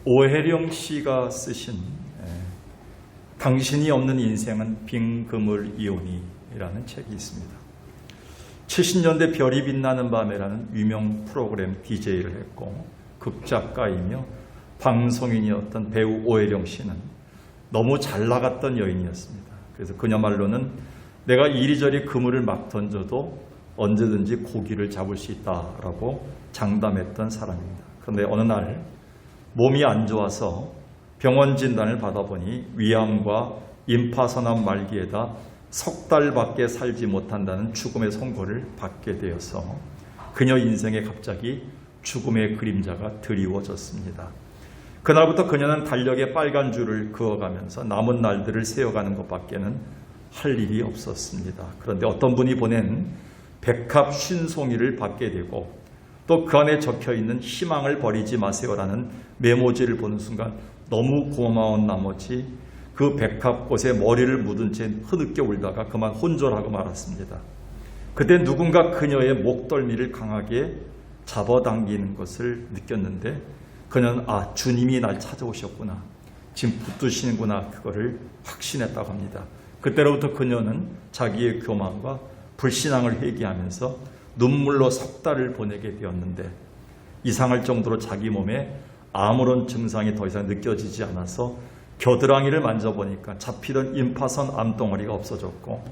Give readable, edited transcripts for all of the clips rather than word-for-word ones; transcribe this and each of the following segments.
오해령 씨가 쓰신 당신이 없는 인생은 빈 그물이오니라는 책이 있습니다. 70년대 별이 빛나는 밤에라는 유명 프로그램 DJ를 했고 극작가이며 방송인이었던 배우 오해령 씨는 너무 잘 나갔던 여인이었습니다. 그래서 그녀말로는 내가 이리저리 그물을 막 던져도 언제든지 고기를 잡을 수 있다라고 장담했던 사람입니다. 그런데 어느 날 몸이 안 좋아서 병원 진단을 받아보니 위암과 임파선암 말기에다 석 달밖에 살지 못한다는 죽음의 선고를 받게 되어서 그녀 인생에 갑자기 죽음의 그림자가 드리워졌습니다. 그날부터 그녀는 달력에 빨간 줄을 그어가면서 남은 날들을 세어가는 것밖에는 할 일이 없었습니다. 그런데 어떤 분이 보낸 백합 쉰송이를 받게 되고 또 그 안에 적혀있는 희망을 버리지 마세요라는 메모지를 보는 순간 너무 고마운 나머지 그 백합꽃에 머리를 묻은 채 흐느껴 울다가 그만 혼절하고 말았습니다. 그때 누군가 그녀의 목덜미를 강하게 잡아당기는 것을 느꼈는데 그녀는 주님이 날 찾아오셨구나. 지금 붙드시는구나. 그거를 확신했다고 합니다. 그때로부터 그녀는 자기의 교만과 불신앙을 회개하면서 눈물로 석 달을 보내게 되었는데 이상할 정도로 자기 몸에 아무런 증상이 더 이상 느껴지지 않아서 겨드랑이를 만져보니까 잡히던 임파선 암덩어리가 없어졌고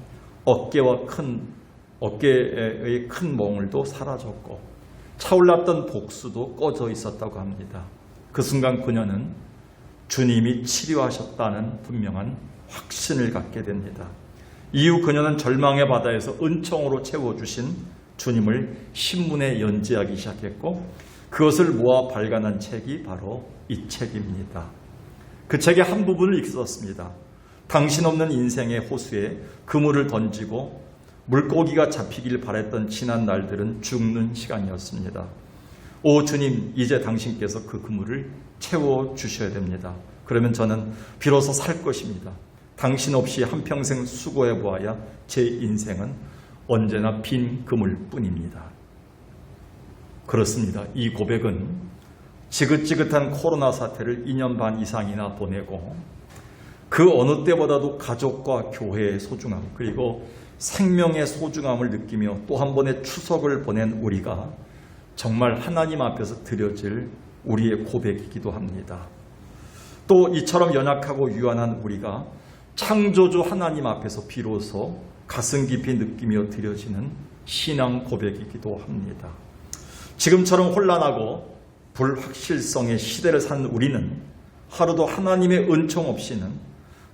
어깨의 큰 몽울도 사라졌고 차올랐던 복수도 꺼져 있었다고 합니다. 그 순간 그녀는 주님이 치료하셨다는 분명한 확신을 갖게 됩니다. 이후 그녀는 절망의 바다에서 은총으로 채워주신 주님을 신문에 연재하기 시작했고 그것을 모아 발간한 책이 바로 이 책입니다. 그 책의 한 부분을 읽었습니다. 당신 없는 인생의 호수에 그물을 던지고 물고기가 잡히길 바랬던 지난 날들은 죽는 시간이었습니다. 오 주님, 이제 당신께서 그 그물을 채워주셔야 됩니다. 그러면 저는 비로소 살 것입니다. 당신 없이 한평생 수고해 보아야 제 인생은 언제나 빈 그물뿐입니다. 그렇습니다. 이 고백은 지긋지긋한 코로나 사태를 2년 반 이상이나 보내고 그 어느 때보다도 가족과 교회의 소중함 그리고 생명의 소중함을 느끼며 또 한 번의 추석을 보낸 우리가 정말 하나님 앞에서 드려질 우리의 고백이기도 합니다. 또 이처럼 연약하고 유한한 우리가 창조주 하나님 앞에서 비로소 가슴 깊이 느끼며 드려지는 신앙 고백이기도 합니다. 지금처럼 혼란하고 불확실성의 시대를 산 우리는 하루도 하나님의 은총 없이는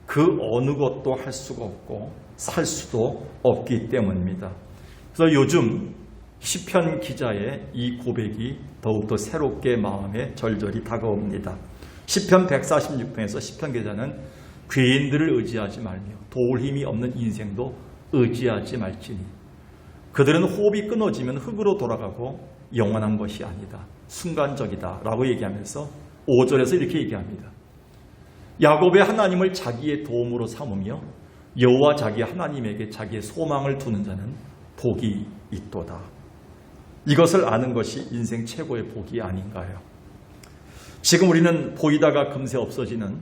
그 어느 것도 할 수가 없고 살 수도 없기 때문입니다. 그래서 요즘 시편 기자의 이 고백이 더욱더 새롭게 마음에 절절히 다가옵니다. 시편 146편에서 시편 기자는 괴인들을 의지하지 말며 도울 힘이 없는 인생도 의지하지 말지니 그들은 호흡이 끊어지면 흙으로 돌아가고 영원한 것이 아니다. 순간적이다 라고 얘기하면서 5절에서 이렇게 얘기합니다. 야곱의 하나님을 자기의 도움으로 삼으며 여호와 자기 하나님에게 자기의 소망을 두는 자는 복이 있도다. 이것을 아는 것이 인생 최고의 복이 아닌가요? 지금 우리는 보이다가 금세 없어지는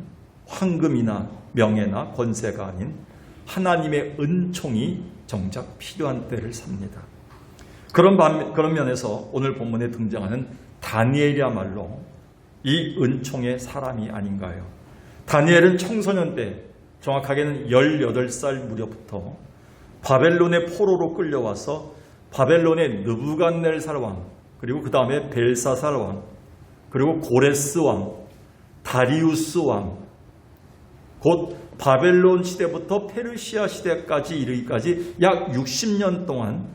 황금이나 명예나 권세가 아닌 하나님의 은총이 정작 필요한 때를 삽니다. 그런 면에서 오늘 본문에 등장하는 다니엘이야말로 이 은총의 사람이 아닌가요? 다니엘은 청소년 때 정확하게는 18살 무렵부터 바벨론의 포로로 끌려와서 바벨론의 느부갓네살 왕 그리고 그 다음에 벨사살 왕 그리고 고레스 왕 다리우스 왕 곧 바벨론 시대부터 페르시아 시대까지 이르기까지 약 60년 동안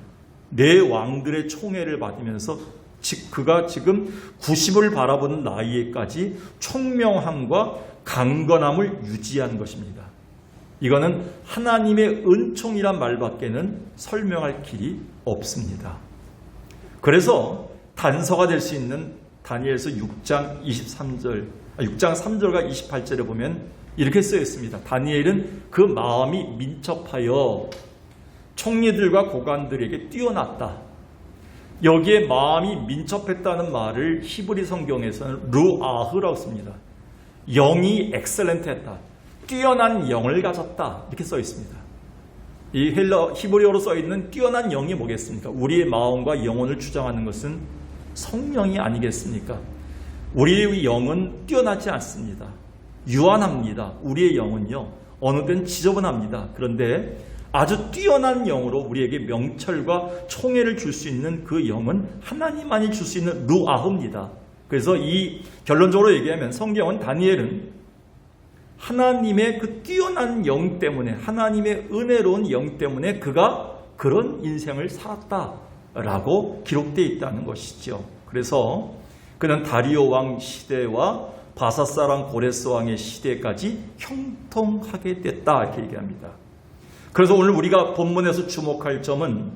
네 왕들의 총애를 받으면서 그가 지금 90을 바라보는 나이에까지 총명함과 강건함을 유지한 것입니다. 이거는 하나님의 은총이란 말밖에는 설명할 길이 없습니다. 그래서 단서가 될 수 있는 다니엘서 6장 3절과 28절에 보면 이렇게 쓰여 있습니다. 다니엘은 그 마음이 민첩하여 총리들과 고관들에게 뛰어났다. 여기에 마음이 민첩했다는 말을 히브리 성경에서는 루아흐라고 씁니다. 영이 엑셀런트했다. 뛰어난 영을 가졌다. 이렇게 써 있습니다. 이 히브리어로 써 있는 뛰어난 영이 뭐겠습니까? 우리의 마음과 영혼을 주장하는 것은 성령이 아니겠습니까? 우리의 영은 뛰어나지 않습니다. 유한합니다. 우리의 영은요, 어느 때는 지저분합니다. 그런데 아주 뛰어난 영으로 우리에게 명철과 총애를 줄 수 있는 그 영은 하나님만이 줄 수 있는 루아흐입니다. 그래서 이 결론적으로 얘기하면 성경은 다니엘은 하나님의 그 뛰어난 영 때문에, 하나님의 은혜로운 영 때문에 그가 그런 인생을 살았다라고 기록되어 있다는 것이죠. 그래서 그는 다리오 왕 시대와 바사사랑 고레스 왕의 시대까지 형통하게 됐다 이렇게 얘기합니다. 그래서 오늘 우리가 본문에서 주목할 점은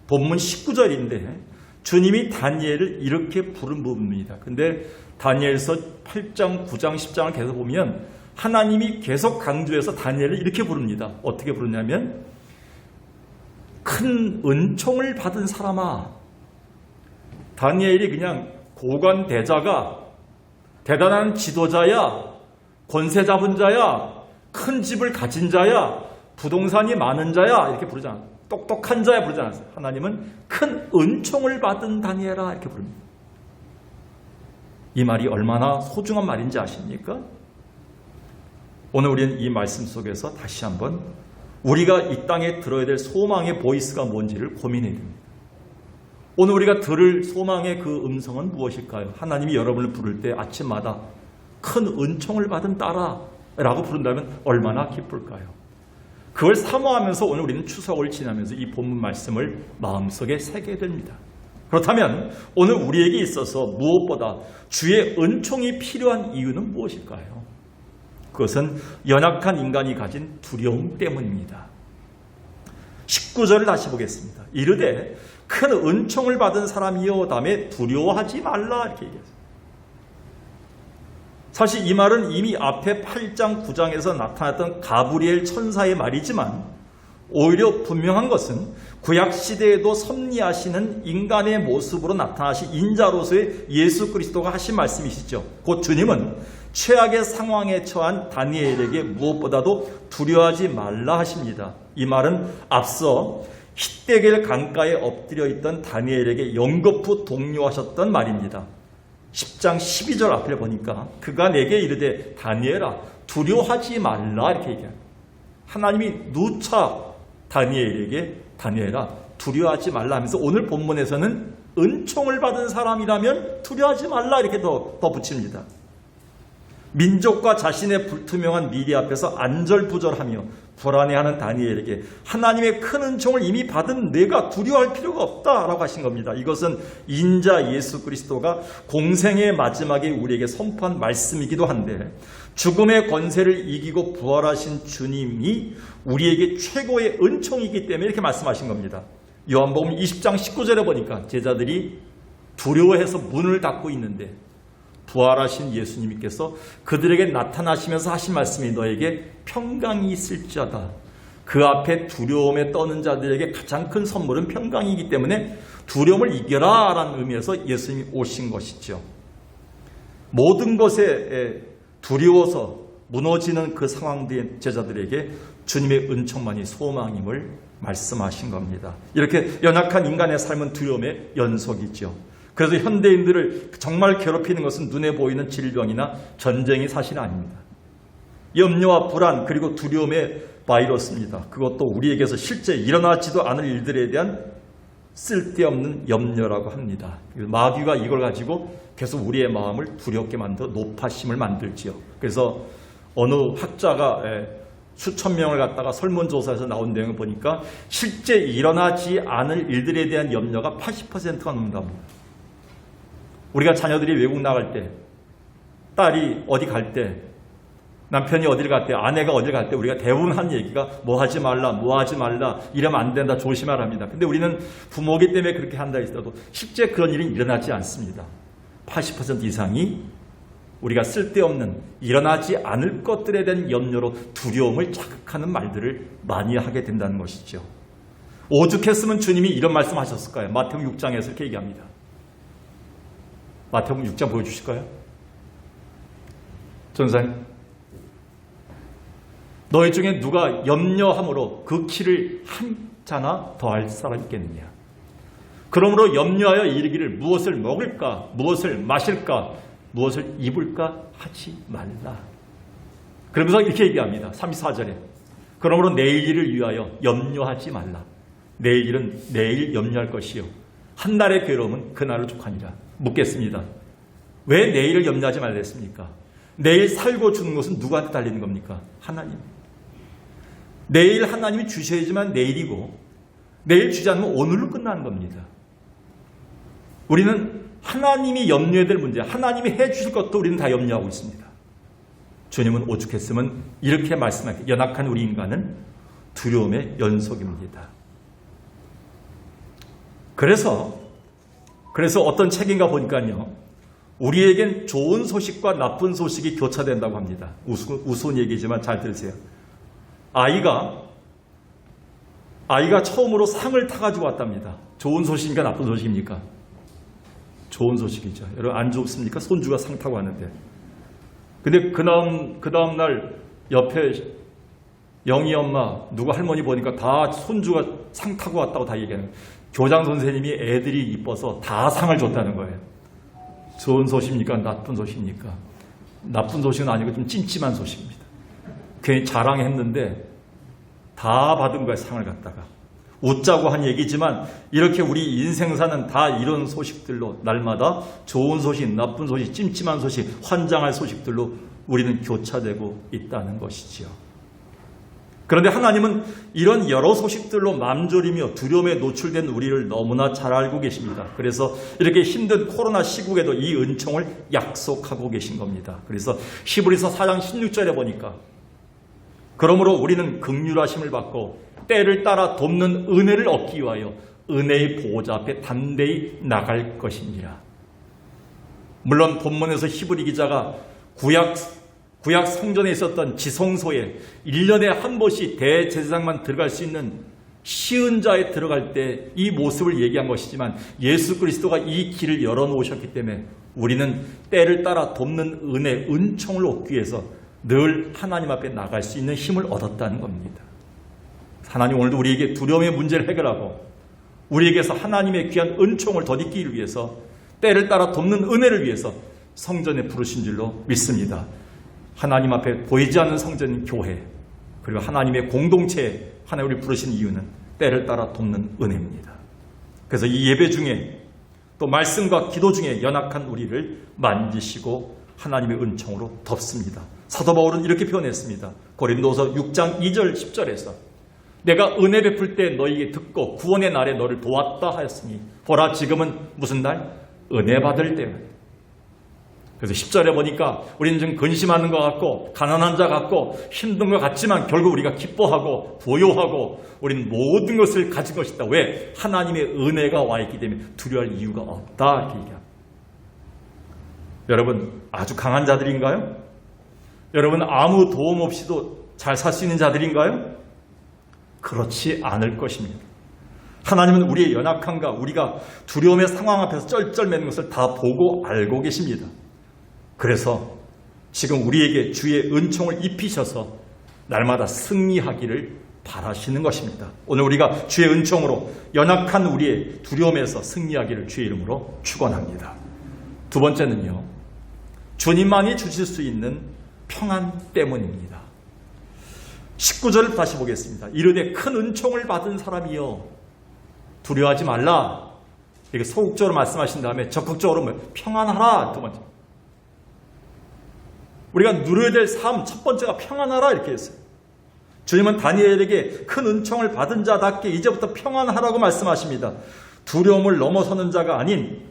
본문 19절인데 주님이 다니엘을 이렇게 부른 부분입니다. 근데 다니엘서 8장, 9장, 10장을 계속 보면 하나님이 계속 강조해서 다니엘을 이렇게 부릅니다. 어떻게 부르냐면 큰 은총을 받은 사람아. 다니엘이 그냥 고관대자가 대단한 지도자야, 권세 잡은 자야, 큰 집을 가진 자야, 부동산이 많은 자야 이렇게 부르지 않아요. 똑똑한 자야 부르지 않았어요. 하나님은 큰 은총을 받은 다니엘아 이렇게 부릅니다. 이 말이 얼마나 소중한 말인지 아십니까? 오늘 우리는 이 말씀 속에서 다시 한번 우리가 이 땅에 들어야 될 소망의 보이스가 뭔지를 고민해야 됩니다. 오늘 우리가 들을 소망의 그 음성은 무엇일까요? 하나님이 여러분을 부를 때 아침마다 큰 은총을 받은 딸아 라고 부른다면 얼마나 기쁠까요? 그걸 사모하면서 오늘 우리는 추석을 지나면서 이 본문 말씀을 마음속에 새게 됩니다. 그렇다면 오늘 우리에게 있어서 무엇보다 주의 은총이 필요한 이유는 무엇일까요? 그것은 연약한 인간이 가진 두려움 때문입니다. 19절을 다시 보겠습니다. 이르되 큰 은총을 받은 사람이여 다음에 두려워하지 말라 이렇게 얘기했어요. 사실 이 말은 이미 앞에 8장 9장에서 나타났던 가브리엘 천사의 말이지만 오히려 분명한 것은 구약시대에도 섭리하시는 인간의 모습으로 나타나신 인자로서의 예수 그리스도가 하신 말씀이시죠. 곧 주님은 최악의 상황에 처한 다니엘에게 무엇보다도 두려워하지 말라 하십니다. 이 말은 앞서 힛데겔 강가에 엎드려 있던 다니엘에게 연거푸 독려하셨던 말입니다. 10장 12절 앞을 보니까 그가 내게 이르되 다니엘아 두려워하지 말라 이렇게 얘기합니다. 하나님이 누차 다니엘에게 다니엘아 두려워하지 말라 하면서 오늘 본문에서는 은총을 받은 사람이라면 두려워하지 말라 이렇게 더 붙입니다. 민족과 자신의 불투명한 미래 앞에서 안절부절하며 불안해하는 다니엘에게 하나님의 큰 은총을 이미 받은 내가 두려워할 필요가 없다라고 하신 겁니다. 이것은 인자 예수 그리스도가 공생의 마지막에 우리에게 선포한 말씀이기도 한데 죽음의 권세를 이기고 부활하신 주님이 우리에게 최고의 은총이기 때문에 이렇게 말씀하신 겁니다. 요한복음 20장 19절에 보니까 제자들이 두려워해서 문을 닫고 있는데 부활하신 예수님께서 그들에게 나타나시면서 하신 말씀이 너에게 평강이 있을지어다. 그 앞에 두려움에 떠는 자들에게 가장 큰 선물은 평강이기 때문에 두려움을 이겨라 라는 의미에서 예수님이 오신 것이죠. 모든 것에 두려워서 무너지는 그 상황된 제자들에게 주님의 은총만이 소망임을 말씀하신 겁니다. 이렇게 연약한 인간의 삶은 두려움의 연속이죠. 그래서 현대인들을 정말 괴롭히는 것은 눈에 보이는 질병이나 전쟁이 사실 아닙니다. 염려와 불안 그리고 두려움의 바이러스입니다. 그것도 우리에게서 실제 일어나지도 않을 일들에 대한 쓸데없는 염려라고 합니다. 마귀가 이걸 가지고 계속 우리의 마음을 두렵게 만들어 노파심을 만들지요. 그래서 어느 학자가 수천 명을 갖다가 설문조사에서 나온 내용을 보니까 실제 일어나지 않을 일들에 대한 염려가 80%가 넘는답니다. 우리가 자녀들이 외국 나갈 때, 딸이 어디 갈 때, 남편이 어디를 갈 때, 아내가 어디를 갈 때 우리가 대부분 하는 얘기가 뭐 하지 말라, 뭐 하지 말라, 이러면 안 된다, 조심하랍니다. 근데 우리는 부모이기 때문에 그렇게 한다 했어도 실제 그런 일은 일어나지 않습니다. 80% 이상이 우리가 쓸데없는 일어나지 않을 것들에 대한 염려로 두려움을 자극하는 말들을 많이 하게 된다는 것이죠. 오죽했으면 주님이 이런 말씀하셨을까요? 마태복음 6장에서 이렇게 얘기합니다. 마태복음 6장 보여주실까요? 전사님, 너희 중에 누가 염려함으로 그 키를 한 자나 더할 사람이 있겠느냐? 그러므로 염려하여 이르기를 무엇을 먹을까, 무엇을 마실까, 무엇을 입을까 하지 말라. 그러면서 이렇게 얘기합니다. 34절에 그러므로 내일 일을 위하여 염려하지 말라. 내일 일은 내일 염려할 것이요 한 날의 괴로움은 그날을 족하니라. 묻겠습니다. 왜 내일을 염려하지 말라 했습니까? 내일 살고 주는 것은 누구한테 달리는 겁니까? 하나님. 내일 하나님이 주셔야지만 내일이고 내일 주지 않으면 오늘로 끝나는 겁니다. 우리는 하나님이 염려해야 될 문제, 하나님이 해주실 것도 우리는 다 염려하고 있습니다. 주님은 오죽했으면 이렇게 말씀하기, 연약한 우리 인간은 두려움의 연속입니다. 그래서 어떤 책인가 보니까요, 우리에겐 좋은 소식과 나쁜 소식이 교차된다고 합니다. 우스운 얘기지만 잘 들으세요. 아이가 처음으로 상을 타가지고 왔답니다. 좋은 소식입니까? 나쁜 소식입니까? 좋은 소식이죠. 여러분 안 좋습니까? 손주가 상 타고 왔는데. 근데 그 다음 날 옆에 영희 엄마, 누구 할머니 보니까 다 손주가 상 타고 왔다고 다 얘기하는 거예요. 교장 선생님이 애들이 이뻐서 다 상을 줬다는 거예요. 좋은 소식입니까? 나쁜 소식입니까? 나쁜 소식은 아니고 좀 찜찜한 소식입니다. 괜히 자랑했는데 다 받은 거예요. 상을 갖다가. 웃자고 한 얘기지만 이렇게 우리 인생사는 다 이런 소식들로 날마다 좋은 소식, 나쁜 소식, 찜찜한 소식, 환장할 소식들로 우리는 교차되고 있다는 것이지요. 그런데 하나님은 이런 여러 소식들로 맘졸이며 두려움에 노출된 우리를 너무나 잘 알고 계십니다. 그래서 이렇게 힘든 코로나 시국에도 이 은총을 약속하고 계신 겁니다. 그래서 히브리서 4장 16절에 보니까 그러므로 우리는 긍휼하심을 받고 때를 따라 돕는 은혜를 얻기 위하여 은혜의 보호자 앞에 담대히 나갈 것이니라. 물론 본문에서 히브리 기자가 구약 성전에 있었던 지성소에 1년에 한 번씩 대제사장만 들어갈 수 있는 쉬은 자에 들어갈 때 이 모습을 얘기한 것이지만 예수 그리스도가 이 길을 열어놓으셨기 때문에 우리는 때를 따라 돕는 은혜, 은총을 얻기 위해서 늘 하나님 앞에 나갈 수 있는 힘을 얻었다는 겁니다. 하나님 오늘도 우리에게 두려움의 문제를 해결하고 우리에게서 하나님의 귀한 은총을 덧입기를 위해서 때를 따라 돕는 은혜를 위해서 성전에 부르신 줄로 믿습니다. 하나님 앞에 보이지 않는 성전인 교회, 그리고 하나님의 공동체에 하나님을 부르신 이유는 때를 따라 돕는 은혜입니다. 그래서 이 예배 중에 또 말씀과 기도 중에 연약한 우리를 만지시고 하나님의 은총으로 덮습니다. 사도 바울은 이렇게 표현했습니다. 고린도서 6장 2절 10절에서 내가 은혜 베풀 때 너희에게 듣고 구원의 날에 너를 도왔다 하였으니 보라 지금은 무슨 날? 은혜 받을 때입니다. 그래서 10절에 보니까 우리는 좀 근심하는 것 같고 가난한 자 같고 힘든 것 같지만 결국 우리가 기뻐하고 부요하고 우리는 모든 것을 가진 것이다. 왜? 하나님의 은혜가 와 있기 때문에 두려워할 이유가 없다. 이렇게 얘기합니다. 여러분 아주 강한 자들인가요? 여러분 아무 도움 없이도 잘 살 수 있는 자들인가요? 그렇지 않을 것입니다. 하나님은 우리의 연약함과 우리가 두려움의 상황 앞에서 쩔쩔매는 것을 다 보고 알고 계십니다. 그래서 지금 우리에게 주의 은총을 입히셔서 날마다 승리하기를 바라시는 것입니다. 오늘 우리가 주의 은총으로 연약한 우리의 두려움에서 승리하기를 주의 이름으로 축원합니다. 두 번째는요, 주님만이 주실 수 있는 평안 때문입니다. 19절을 다시 보겠습니다. 이르되 큰 은총을 받은 사람이여 두려워하지 말라. 이렇게 소극적으로 말씀하신 다음에 적극적으로 평안하라. 두 번째. 우리가 누려야 될 삶 첫 번째가 평안하라 이렇게 했어요. 주님은 다니엘에게 큰 은총을 받은 자답게 이제부터 평안하라고 말씀하십니다. 두려움을 넘어서는 자가 아닌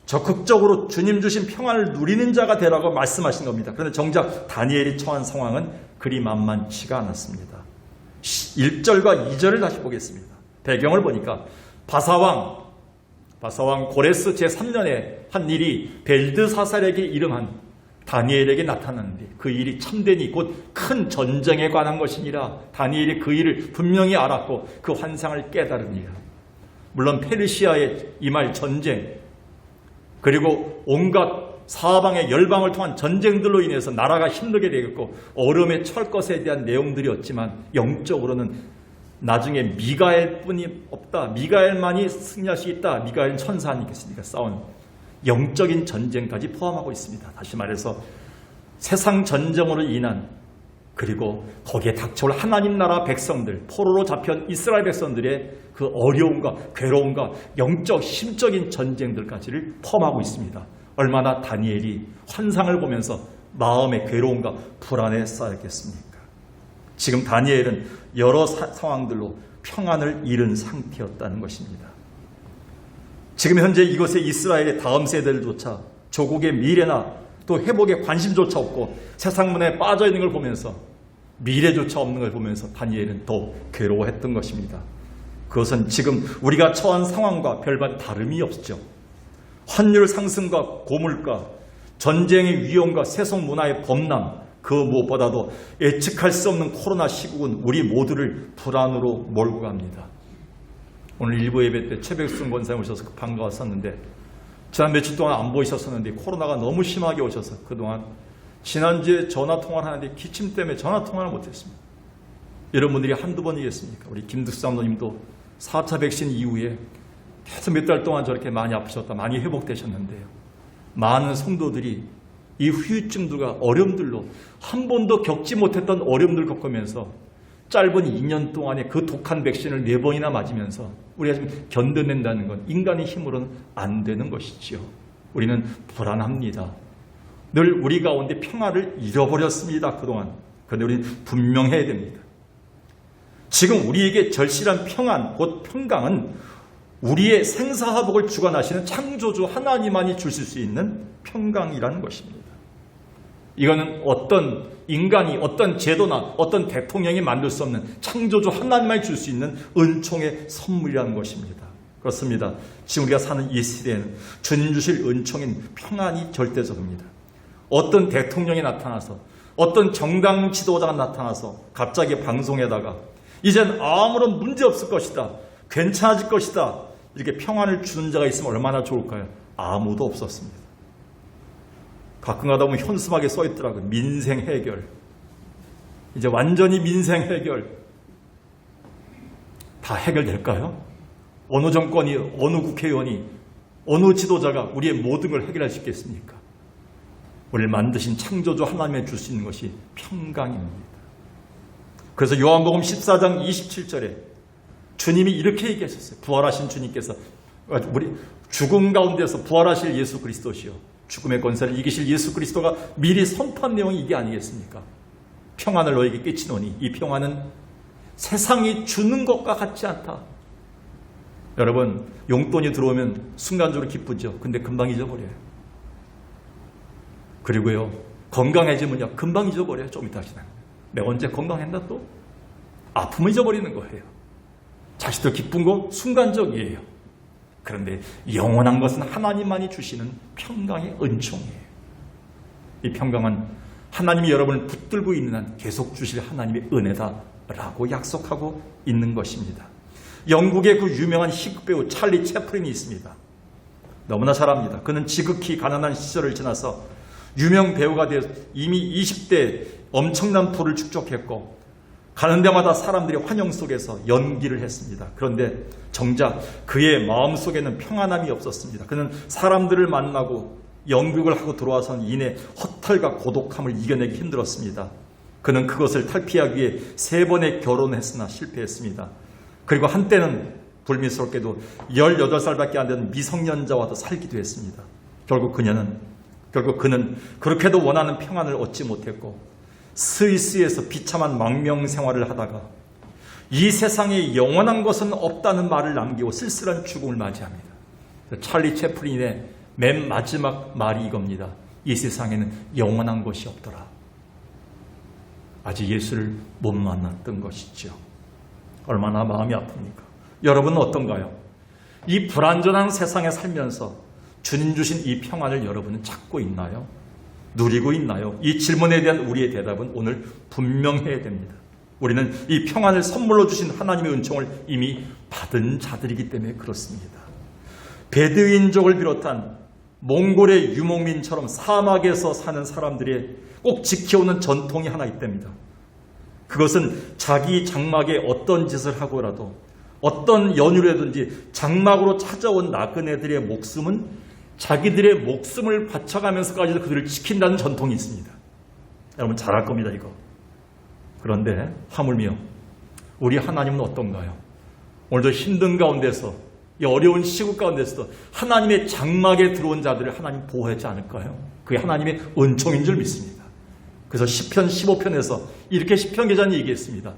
적극적으로 주님 주신 평안을 누리는 자가 되라고 말씀하신 겁니다. 그런데 정작 다니엘이 처한 상황은 그리 만만치가 않았습니다. 1절과 2절을 다시 보겠습니다. 배경을 보니까 바사왕 고레스 제3년에 한 일이 벨드사살에게 이름한 다니엘에게 나타났는데 그 일이 참된 이 곧 큰 전쟁에 관한 것이니라. 다니엘이 그 일을 분명히 알았고 그 환상을 깨달으니라. 물론 페르시아의 임할 전쟁, 그리고 온갖 사방의 열방을 통한 전쟁들로 인해서 나라가 힘들게 되겠고 어려움에 처할 것에 대한 내용들이었지만 영적으로는 나중에 미가엘뿐이 없다. 미가엘만이 승리할 수 있다. 미가엘은 천사 아니겠습니까? 싸운 영적인 전쟁까지 포함하고 있습니다. 다시 말해서 세상 전쟁으로 인한, 그리고 거기에 닥쳐올 하나님 나라 백성들, 포로로 잡힌 이스라엘 백성들의 그 어려움과 괴로움과 영적, 심적인 전쟁들까지를 포함하고 있습니다. 얼마나 다니엘이 환상을 보면서 마음의 괴로움과 불안에 쌓였겠습니까? 지금 다니엘은 여러 상황들로 평안을 잃은 상태였다는 것입니다. 지금 현재 이곳의 이스라엘의 다음 세대들조차 조국의 미래나 또 회복에 관심조차 없고 세상 문에 빠져 있는 걸 보면서, 미래조차 없는 걸 보면서 다니엘은 더 괴로워했던 것입니다. 그것은 지금 우리가 처한 상황과 별반 다름이 없죠. 환율 상승과 고물가, 전쟁의 위험과 세속 문화의 범람, 그 무엇보다도 예측할 수 없는 코로나 시국은 우리 모두를 불안으로 몰고 갑니다. 오늘 일부 예배 때 최백순 권사님 오셔서 반가웠었는데 지난 며칠 동안 안 보이셨었는데 코로나가 너무 심하게 오셔서 그동안 지난주에 전화통화를 하는데 기침 때문에 전화통화를 못했습니다. 이런 분들이 한두 번이겠습니까? 우리 김득수 장로님도 4차 백신 이후에 계속 몇 달 동안 저렇게 많이 아프셨다, 많이 회복되셨는데요. 많은 성도들이 이 후유증들과 어려움들로 한 번도 겪지 못했던 어려움들을 겪으면서 짧은 2년 동안에 그 독한 백신을 4번이나 맞으면서 우리가 지금 견뎌낸다는 건 인간의 힘으로는 안 되는 것이지요. 우리는 불안합니다. 늘 우리 가운데 평화를 잃어버렸습니다. 그동안. 그런데 우리는 분명해야 됩니다. 지금 우리에게 절실한 평안, 곧 평강은 우리의 생사화복을 주관하시는 창조주 하나님만이 주실 수 있는 평강이라는 것입니다. 이거는 어떤 인간이, 어떤 제도나 어떤 대통령이 만들 수 없는 창조주 하나님만이 줄 수 있는 은총의 선물이라는 것입니다. 그렇습니다. 지금 우리가 사는 이 시대에는 주님 주실 은총인 평안이 절대적입니다. 어떤 대통령이 나타나서, 어떤 정당 지도자가 나타나서 갑자기 방송에다가 이젠 아무런 문제 없을 것이다, 괜찮아질 것이다, 이렇게 평안을 주는 자가 있으면 얼마나 좋을까요? 아무도 없었습니다. 가끔 가다 보면 현수막에 써 있더라고요. 민생 해결. 이제 완전히 민생 해결. 다 해결될까요? 어느 정권이, 어느 국회의원이, 어느 지도자가 우리의 모든 걸 해결할 수 있겠습니까? 우리를 만드신 창조주 하나님의 줄 수 있는 것이 평강입니다. 그래서 요한복음 14장 27절에 주님이 이렇게 얘기하셨어요. 부활하신 주님께서 우리 죽음 가운데서 부활하실 예수 그리스도시요, 죽음의 권세를 이기실 예수 그리스도가 미리 선포한 내용이 이게 아니겠습니까? 평안을 너에게 끼치노니 이 평안은 세상이 주는 것과 같지 않다. 여러분, 용돈이 들어오면 순간적으로 기쁘죠. 근데 금방 잊어버려요. 그리고요, 건강해지면요, 금방 잊어버려요. 좀 이따 지나면. 내가 언제 건강했나 또? 아픔을 잊어버리는 거예요. 자식들 기쁜 거 순간적이에요. 그런데 영원한 것은 하나님만이 주시는 평강의 은총이에요. 이 평강은 하나님이 여러분을 붙들고 있는 한 계속 주실 하나님의 은혜다라고 약속하고 있는 것입니다. 영국의 그 유명한 희극 배우 찰리 채플린이 있습니다. 너무나 잘 압니다. 그는 지극히 가난한 시절을 지나서 유명 배우가 되어 이미 20대 엄청난 부를 축적했고 가는 데마다 사람들의 환영 속에서 연기를 했습니다. 그런데 정작 그의 마음속에는 평안함이 없었습니다. 그는 사람들을 만나고 연극을 하고 들어와서는 이내 허탈과 고독함을 이겨내기 힘들었습니다. 그는 그것을 탈피하기 위해 3번의 결혼했으나 실패했습니다. 그리고 한때는 불미스럽게도 18살밖에 안 되는 미성년자와도 살기도 했습니다. 결국 그는 그렇게도 원하는 평안을 얻지 못했고 스위스에서 비참한 망명 생활을 하다가 이 세상에 영원한 것은 없다는 말을 남기고 쓸쓸한 죽음을 맞이합니다. 찰리 채플린의 맨 마지막 말이 이겁니다. 이 세상에는 영원한 것이 없더라. 아직 예수를 못 만났던 것이죠. 얼마나 마음이 아픕니까? 여러분은 어떤가요? 이 불안전한 세상에 살면서 주님 주신 이 평안을 여러분은 찾고 있나요? 누리고 있나요? 이 질문에 대한 우리의 대답은 오늘 분명해야 됩니다. 우리는 이 평안을 선물로 주신 하나님의 은총을 이미 받은 자들이기 때문에 그렇습니다. 베드윈족을 비롯한 몽골의 유목민처럼 사막에서 사는 사람들의 꼭 지켜오는 전통이 하나 있답니다. 그것은 자기 장막에 어떤 짓을 하고라도 어떤 연유라든지 장막으로 찾아온 나그네들의 목숨은 자기들의 목숨을 바쳐가면서까지도 그들을 지킨다는 전통이 있습니다. 여러분 잘 알 겁니다, 이거. 그런데 하물며 우리 하나님은 어떤가요? 오늘도 힘든 가운데서, 이 어려운 시국 가운데서도 하나님의 장막에 들어온 자들을 하나님 보호하지 않을까요? 그게 하나님의 은총인 줄 믿습니다. 그래서 시편 15편에서 이렇게 시편 기자는 얘기했습니다.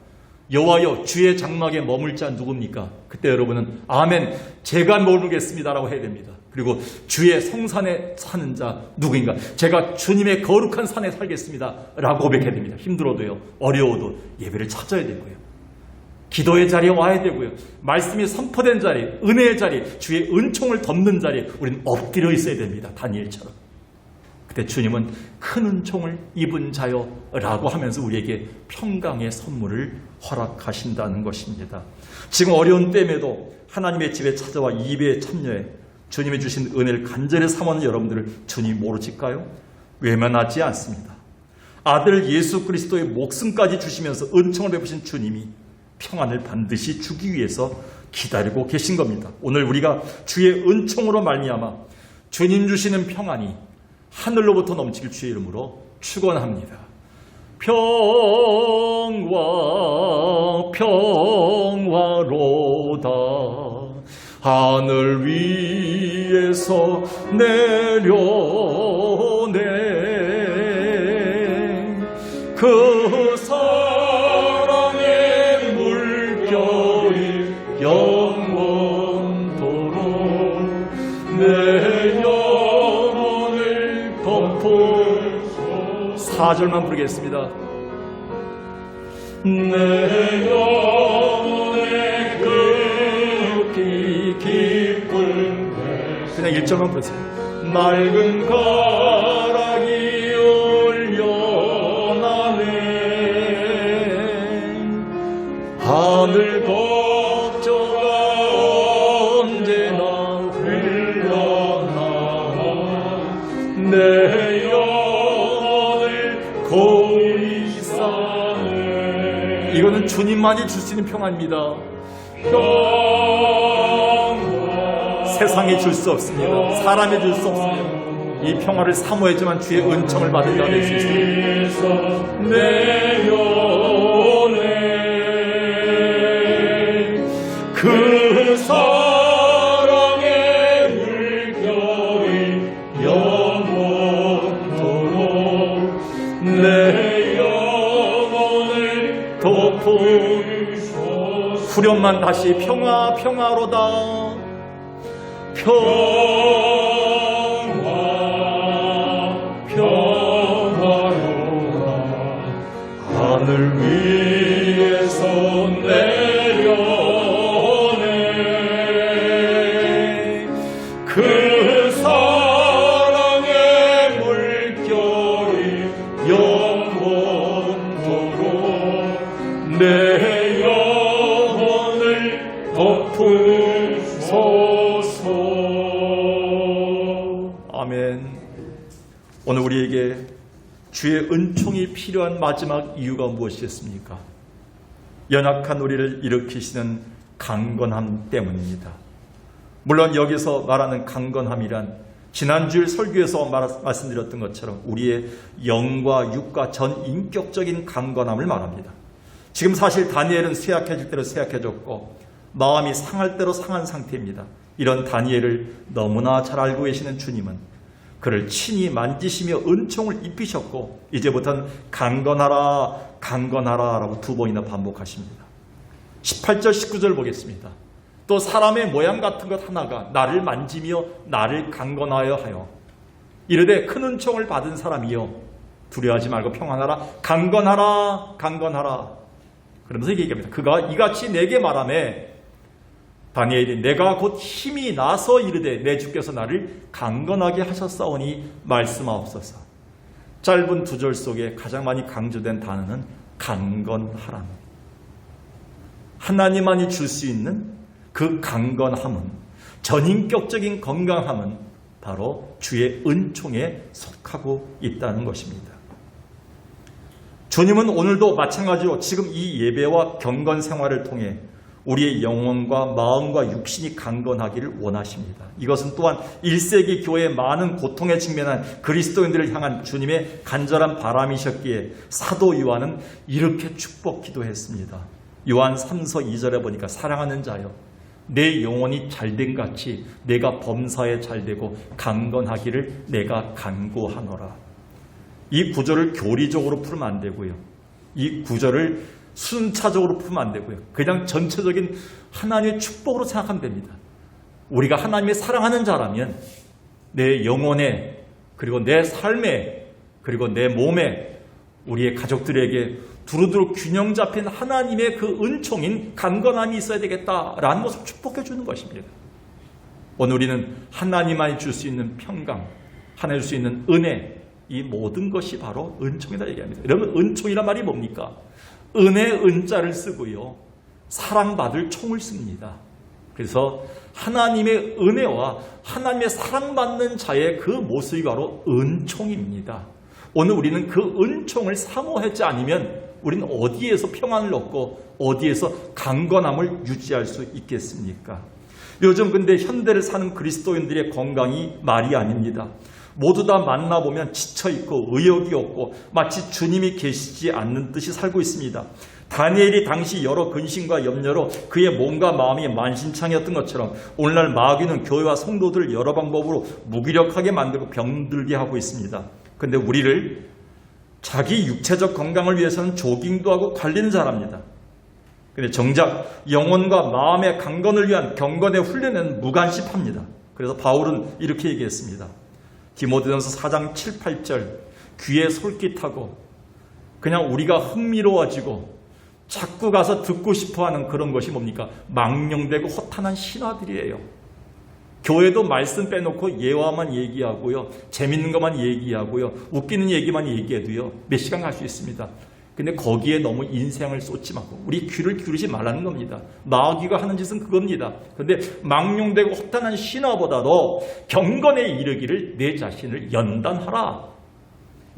여호와여, 주의 장막에 머물 자 누굽니까? 그때 여러분은 아멘, 제가 머물겠습니다라고 해야 됩니다. 그리고 주의 성산에 사는 자 누구인가? 제가 주님의 거룩한 산에 살겠습니다 라고 고백해야 됩니다. 힘들어도요, 어려워도 예배를 찾아야 되고요, 기도의 자리에 와야 되고요, 말씀이 선포된 자리, 은혜의 자리, 주의 은총을 덮는 자리에 우리는 엎드려 있어야 됩니다. 다니엘처럼. 그때 주님은 큰 은총을 입은 자요 라고 하면서 우리에게 평강의 선물을 허락하신다는 것입니다. 지금 어려운 때에도 하나님의 집에 찾아와 예배에 참여해 주님이 주신 은혜를 간절히 삼는 여러분들을 주님 모르실까요? 외면하지 않습니다. 아들 예수 그리스도의 목숨까지 주시면서 은총을 베푸신 주님이 평안을 반드시 주기 위해서 기다리고 계신 겁니다. 오늘 우리가 주의 은총으로 말미암아 주님 주시는 평안이 하늘로부터 넘칠 주의 이름으로 축원합니다. 평화 평화로다 하늘 위에서 내려오네 그 사랑의 물결이 영원토록 내 영혼을 덮어 4절만 부르겠습니다. 내 영혼의 깊이 깊은 그냥 1절만 부르세요. 맑은 가락이 올려나네 하늘 걱정가 언제나 흘러나와 내 영혼을 고이 쌓네. 이거는 주님만이 줄 수 있는 평안입니다. 세상에 줄 수 없습니다. 사람에 줄 수 없습니다. 이 평화를 사모했지만 주의 은총을 받은 자 될 수 있습니다. 내 영혼에 그 사랑의 물결이 영원토록 내 영혼을 덮으소서. 후렴만 다시 평화 평화로다 평화 평화로다 하늘 위에서 내려오네 그 사랑의 물결이 영원토록 내 영혼을 덮으소서. 아멘. 오늘 우리에게 주의 은총이 필요한 마지막 이유가 무엇이겠습니까? 연약한 우리를 일으키시는 강건함 때문입니다. 물론 여기서 말하는 강건함이란 지난주일 설교에서 말씀드렸던 것처럼 우리의 영과 육과 전 인격적인 강건함을 말합니다. 지금 사실 다니엘은 쇠약해질 대로 쇠약해졌고 마음이 상할 대로 상한 상태입니다. 이런 다니엘을 너무나 잘 알고 계시는 주님은 그를 친히 만지시며 은총을 입히셨고 이제부터는 강건하라 강건하라 라고 2번이나 반복하십니다. 18절 19절 보겠습니다. 또 사람의 모양 같은 것 하나가 나를 만지며 나를 강건하여 하여 이르되 큰 은총을 받은 사람이여 두려워하지 말고 평안하라 강건하라 강건하라. 그러면서 얘기합니다. 그가 이같이 내게 말하매 다니엘이 내가 곧 힘이 나서 이르되 내 주께서 나를 강건하게 하셨사오니 말씀하옵소서. 짧은 두 절 속에 가장 많이 강조된 단어는 강건하라. 하나님만이 줄 수 있는 그 강건함은, 전인격적인 건강함은 바로 주의 은총에 속하고 있다는 것입니다. 주님은 오늘도 마찬가지로 지금 이 예배와 경건 생활을 통해 우리의 영혼과 마음과 육신이 강건하기를 원하십니다. 이것은 또한 1세기 교회의 많은 고통에 직면한 그리스도인들을 향한 주님의 간절한 바람이셨기에 사도 요한은 이렇게 축복 기도했습니다. 요한 3서 2절에 보니까 사랑하는 자여, 내 영혼이 잘된 같이 내가 범사에 잘되고 강건하기를 내가 간구하노라. 이 구절을 교리적으로 풀면 안 되고요. 이 구절을 순차적으로 풀면 안 되고요. 그냥 전체적인 하나님의 축복으로 생각하면 됩니다. 우리가 하나님의 사랑하는 자라면 내 영혼에, 그리고 내 삶에, 그리고 내 몸에, 우리의 가족들에게 두루두루 균형 잡힌 하나님의 그 은총인 강건함이 있어야 되겠다라는 것을 축복해 주는 것입니다. 오늘 우리는 하나님만이 줄 수 있는 평강, 하나님 줄 수 있는 은혜, 이 모든 것이 바로 은총이다 얘기합니다. 여러분, 은총이란 말이 뭡니까? 은혜 은자를 쓰고요, 사랑받을 총을 씁니다. 그래서 하나님의 은혜와 하나님의 사랑받는 자의 그 모습이 바로 은총입니다. 오늘 우리는 그 은총을 사모하지 않으면 우리는 어디에서 평안을 얻고 어디에서 강건함을 유지할 수 있겠습니까? 요즘 근데 현대를 사는 그리스도인들의 건강이 말이 아닙니다. 모두 다 만나보면 지쳐있고 의욕이 없고 마치 주님이 계시지 않는 듯이 살고 있습니다. 다니엘이 당시 여러 근심과 염려로 그의 몸과 마음이 만신창이었던 것처럼 오늘날 마귀는 교회와 성도들을 여러 방법으로 무기력하게 만들고 병들게 하고 있습니다. 그런데 우리를 자기 육체적 건강을 위해서는 조깅도 하고 관리는 잘합니다. 그런데 정작 영혼과 마음의 강건을 위한 경건의 훈련은 무관심합니다. 그래서 바울은 이렇게 얘기했습니다. 디모데전서 4장 7, 8절, 귀에 솔깃하고 그냥 우리가 흥미로워지고 자꾸 가서 듣고 싶어하는 그런 것이 뭡니까? 망령되고 허탄한 신화들이에요. 교회도 말씀 빼놓고 예화만 얘기하고요, 재밌는 것만 얘기하고요, 웃기는 얘기만 얘기해도요 몇 시간 갈 수 있습니다. 근데 거기에 너무 인생을 쏟지 말고 우리 귀를 기울이지 말라는 겁니다. 마귀가 하는 짓은 그겁니다. 그런데 망령되고 허탄한 신화보다도 경건에 이르기를 내 자신을 연단하라.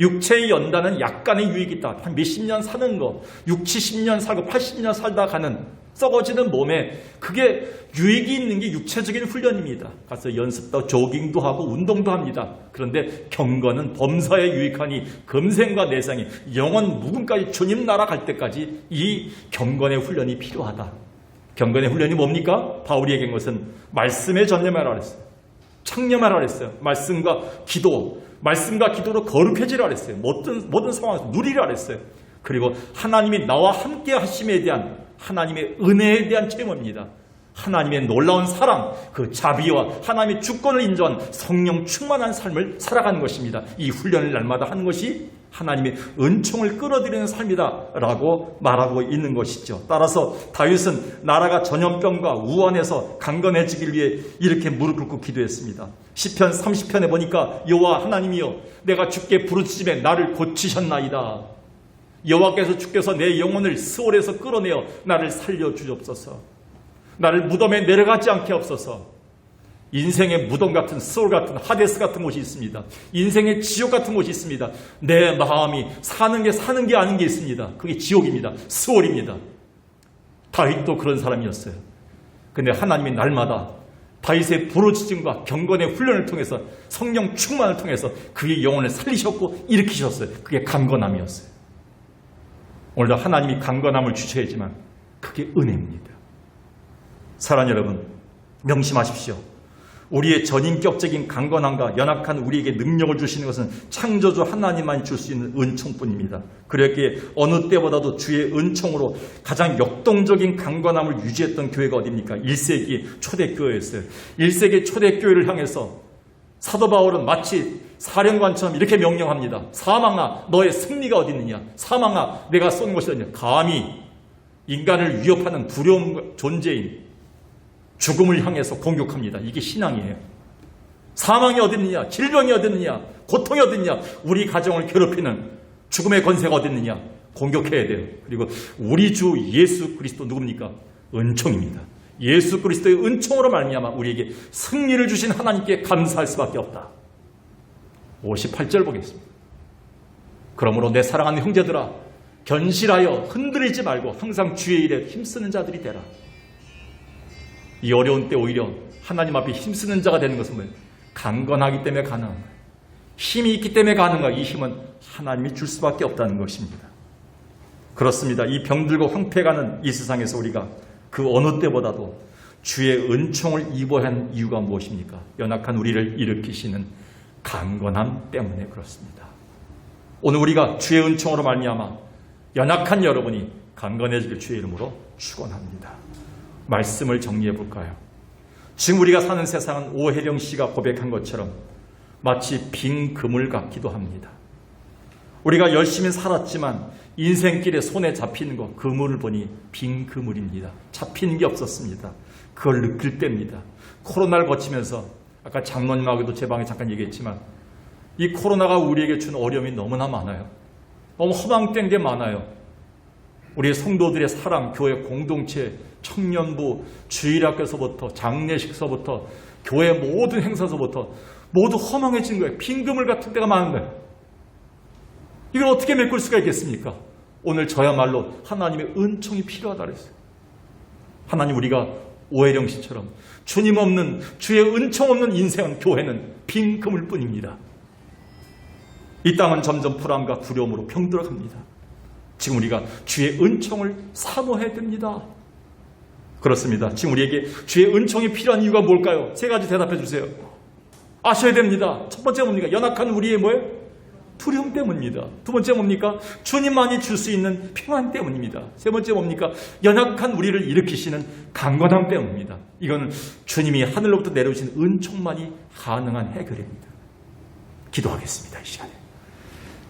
육체의 연단은 약간의 유익이 있다. 한 몇십 년 사는 거, 60, 70년 살고 80년 살다 가는 썩어지는 몸에 그게 유익이 있는 게 육체적인 훈련입니다. 가서 연습도 조깅도 하고 운동도 합니다. 그런데 경건은 범사에 유익하니 금생과 내생이 영원 묵음까지 주님 나라 갈 때까지 이 경건의 훈련이 필요하다. 경건의 훈련이 뭡니까? 바울이 얘기한 것은 말씀에 전념하라 그랬어요. 창념하라 그랬어요. 말씀과 기도로 거룩해지라 그랬어요. 모든 상황에서 누리라 그랬어요. 그리고 하나님이 나와 함께 하심에 대한 하나님의 은혜에 대한 체험입니다. 하나님의 놀라운 사랑, 그 자비와 하나님의 주권을 인정한 성령 충만한 삶을 살아가는 것입니다. 이 훈련을 날마다 하는 것이 하나님의 은총을 끌어들이는 삶이다 라고 말하고 있는 것이죠. 따라서 다윗은 나라가 전염병과 우환에서 강건해지길 위해 이렇게 무릎 꿇고 기도했습니다. 시편 30편에 보니까 여호와 하나님이여, 내가 주께 부르짖음에 나를 고치셨나이다. 여호와께서 주께서 내 영혼을 스올에서 끌어내어 나를 살려주옵소서. 나를 무덤에 내려가지 않게 하옵소서. 인생의 무덤 같은, 스올 같은, 하데스 같은 곳이 있습니다. 인생의 지옥 같은 곳이 있습니다. 내 마음이 사는 게 아닌 게 있습니다. 그게 지옥입니다. 스올입니다. 다윗도 그런 사람이었어요. 근데 하나님이 날마다 다윗의 부르짖음과 경건의 훈련을 통해서, 성령 충만을 통해서 그의 영혼을 살리셨고 일으키셨어요. 그게 강건함이었어요. 오늘도 하나님이 강건함을 주셔야지만 그게 은혜입니다. 사랑하는 여러분, 명심하십시오. 우리의 전인격적인 강건함과 연약한 우리에게 능력을 주시는 것은 창조주 하나님만이 줄 수 있는 은총뿐입니다. 그렇기에 어느 때보다도 주의 은총으로 가장 역동적인 강건함을 유지했던 교회가 어디입니까? 1세기 초대교회였어요. 1세기 초대교회를 향해서 사도 바울은 마치 사령관처럼 이렇게 명령합니다. 사망아, 너의 승리가 어디 있느냐? 사망아, 내가 쏜 것이 어디냐? 감히 인간을 위협하는 두려운 존재인 죽음을 향해서 공격합니다. 이게 신앙이에요. 사망이 어딨느냐, 질병이 어딨느냐, 고통이 어딨느냐, 우리 가정을 괴롭히는 죽음의 권세가 어딨느냐, 공격해야 돼요. 그리고 우리 주 예수 그리스도 누굽니까? 은총입니다. 예수 그리스도의 은총으로 말미암아 우리에게 승리를 주신 하나님께 감사할 수밖에 없다. 58절 보겠습니다. 그러므로 내 사랑하는 형제들아, 견실하여 흔들리지 말고 항상 주의 일에 힘쓰는 자들이 되라. 이 어려운 때 오히려 하나님 앞에 힘쓰는 자가 되는 것은 뭐예요? 강건하기 때문에 가능한 거예요. 힘이 있기 때문에 가능한 거예요. 이 힘은 하나님이 줄 수밖에 없다는 것입니다. 그렇습니다. 이 병들고 황폐가는 이 세상에서 우리가 그 어느 때보다도 주의 은총을 입어야 하는 이유가 무엇입니까? 연약한 우리를 일으키시는 강건함 때문에 그렇습니다. 오늘 우리가 주의 은총으로 말미암아 연약한 여러분이 강건해지길 주의 이름으로 축원합니다. 말씀을 정리해 볼까요? 지금 우리가 사는 세상은 오혜령 씨가 고백한 것처럼 마치 빈 그물 같기도 합니다. 우리가 열심히 살았지만 인생길에 손에 잡히는 거, 그물을 보니 빈 그물입니다. 잡히는 게 없었습니다. 그걸 느낄 때입니다. 코로나를 거치면서 아까 장로님하고도 제 방에 잠깐 얘기했지만 이 코로나가 우리에게 준 어려움이 너무나 많아요. 너무 허망된 게 많아요. 우리의 성도들의 사랑, 교회 공동체, 청년부, 주일학교에서부터 장례식서부터 교회 모든 행사서부터 모두 허망해진 거예요. 빈 그물 같은 때가 많은 거예요. 이걸 어떻게 메꿀 수가 있겠습니까? 오늘 저야말로 하나님의 은총이 필요하다 그랬어요. 하나님, 우리가 오혜령 씨처럼 주님 없는, 주의 은총 없는 인생은, 교회는 빈 그물뿐입니다. 이 땅은 점점 불안과 두려움으로 병들어갑니다. 지금 우리가 주의 은총을 사모해야 됩니다. 그렇습니다. 지금 우리에게 주의 은총이 필요한 이유가 뭘까요? 세 가지 대답해 주세요. 아셔야 됩니다. 첫 번째 뭡니까? 연약한 우리의 뭐예요? 두려움 때문입니다. 두 번째 뭡니까? 주님만이 줄 수 있는 평안 때문입니다. 세 번째 뭡니까? 연약한 우리를 일으키시는 강건함 때문입니다. 이거는 주님이 하늘로부터 내려오신 은총만이 가능한 해결입니다. 기도하겠습니다. 이 시간에.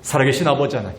살아계신 아버지 하나님,